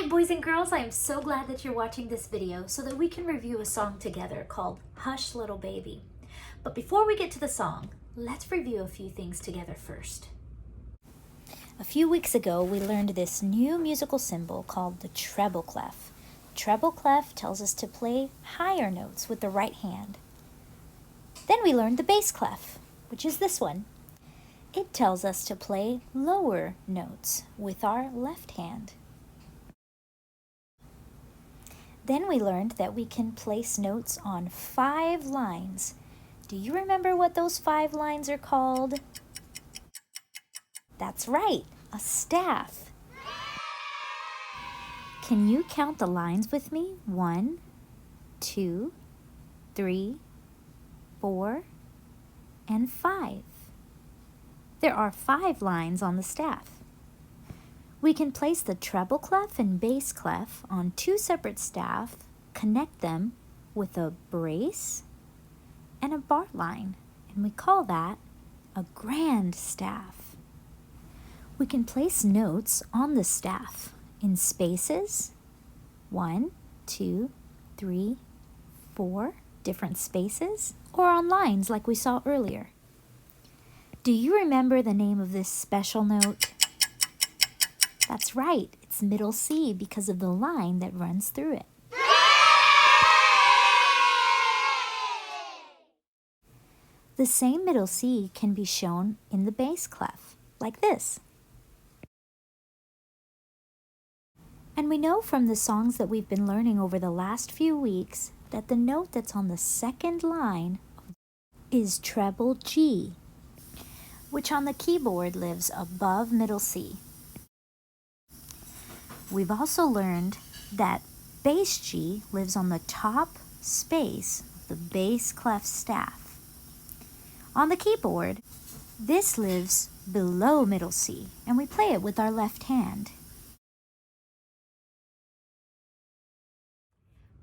boys and girls, I am so glad that you're watching this video so that we can review a song together called Hush Little Baby. But before we get to the song, let's review a few things together first. A few weeks ago, we learned this new musical symbol called the treble clef. Treble clef tells us to play higher notes with the right hand. Then we learned the bass clef, which is this one. It tells us to play lower notes with our left hand. Then we learned that we can place notes on 5 lines. Do you remember what those 5 lines are called? That's right, a staff. Can you count the lines with me? 1, 2, 3, 4, and 5. There are 5 lines on the staff. We can place the treble clef and bass clef on 2 separate staff, connect them with a brace and a bar line, and we call that a grand staff. We can place notes on the staff in spaces, 1, 2, 3, 4 different spaces, or on lines like we saw earlier. Do you remember the name of this special note? That's right, it's middle C because of the line that runs through it. The same middle C can be shown in the bass clef, like this. And we know from the songs that we've been learning over the last few weeks that the note that's on the second line is treble G, which on the keyboard lives above middle C. We've also learned that bass G lives on the top space of the bass clef staff. On the keyboard, this lives below middle C, and we play it with our left hand.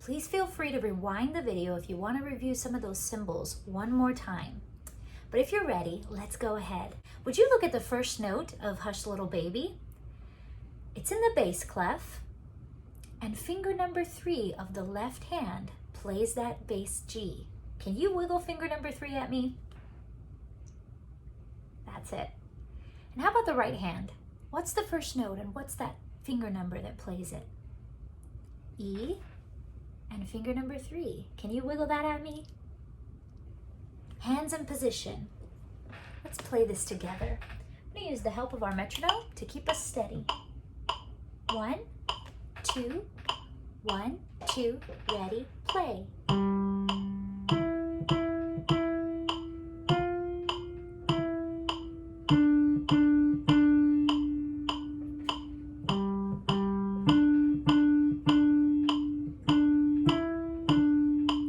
Please feel free to rewind the video if you want to review some of those symbols one more time. But if you're ready, let's go ahead. Would you look at the first note of Hush Little Baby? It's in the bass clef, and finger number 3 of the left hand plays that bass G. Can you wiggle finger number 3 at me? That's it. And how about the right hand? What's the first note and what's that finger number that plays it? E and finger number 3. Can you wiggle that at me? Hands in position. Let's play this together. I'm going to use the help of our metronome to keep us steady. 1, 2, 1, 2, ready, play.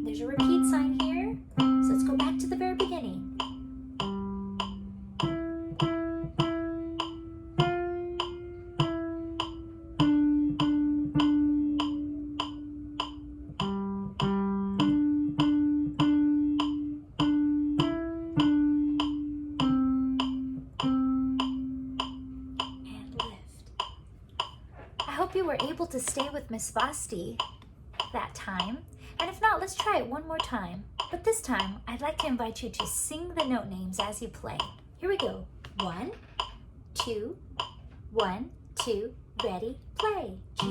There's a repeat sign here, so let's go back to the very beginning. I hope you were able to stay with Miss Vasti that time. And if not, let's try it one more time. But this time, I'd like to invite you to sing the note names as you play. Here we go. 1, 2, 1, 2, ready, play. G,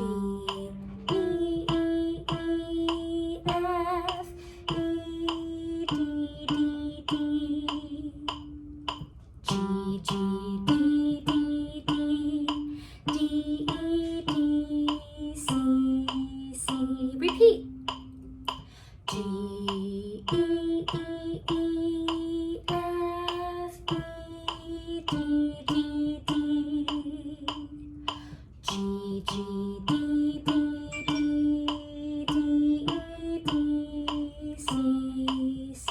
E, E, E, F, E, D, D, D. G, G, D, D, D. D, E, D, C, C. Repeat. G, E, E, E, F, E, D, D, D. G, G, D, D, D, D, E, D, C, C.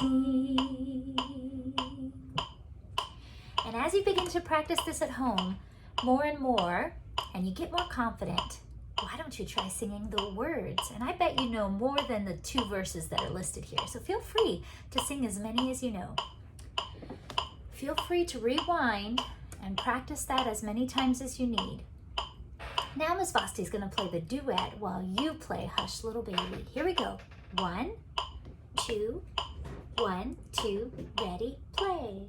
And as you begin to practice this at home more and more, and you get more confident, why don't you try singing the words? And I bet you know more than the 2 verses that are listed here. So feel free to sing as many as you know. Feel free to rewind and practice that as many times as you need. Now Miss Vasti's gonna play the duet while you play Hush Little Baby. Here we go. 1, 2, 1, 2, ready, play.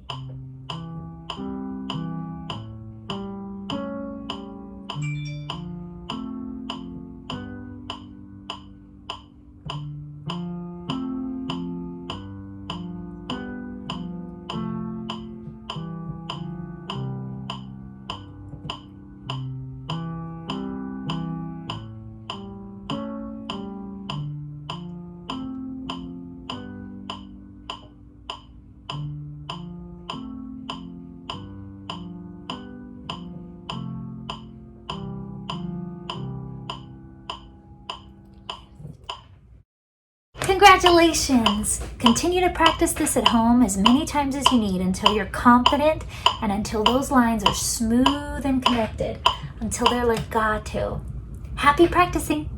Congratulations! Continue to practice this at home as many times as you need until you're confident and until those lines are smooth and connected, until they're legato. Happy practicing!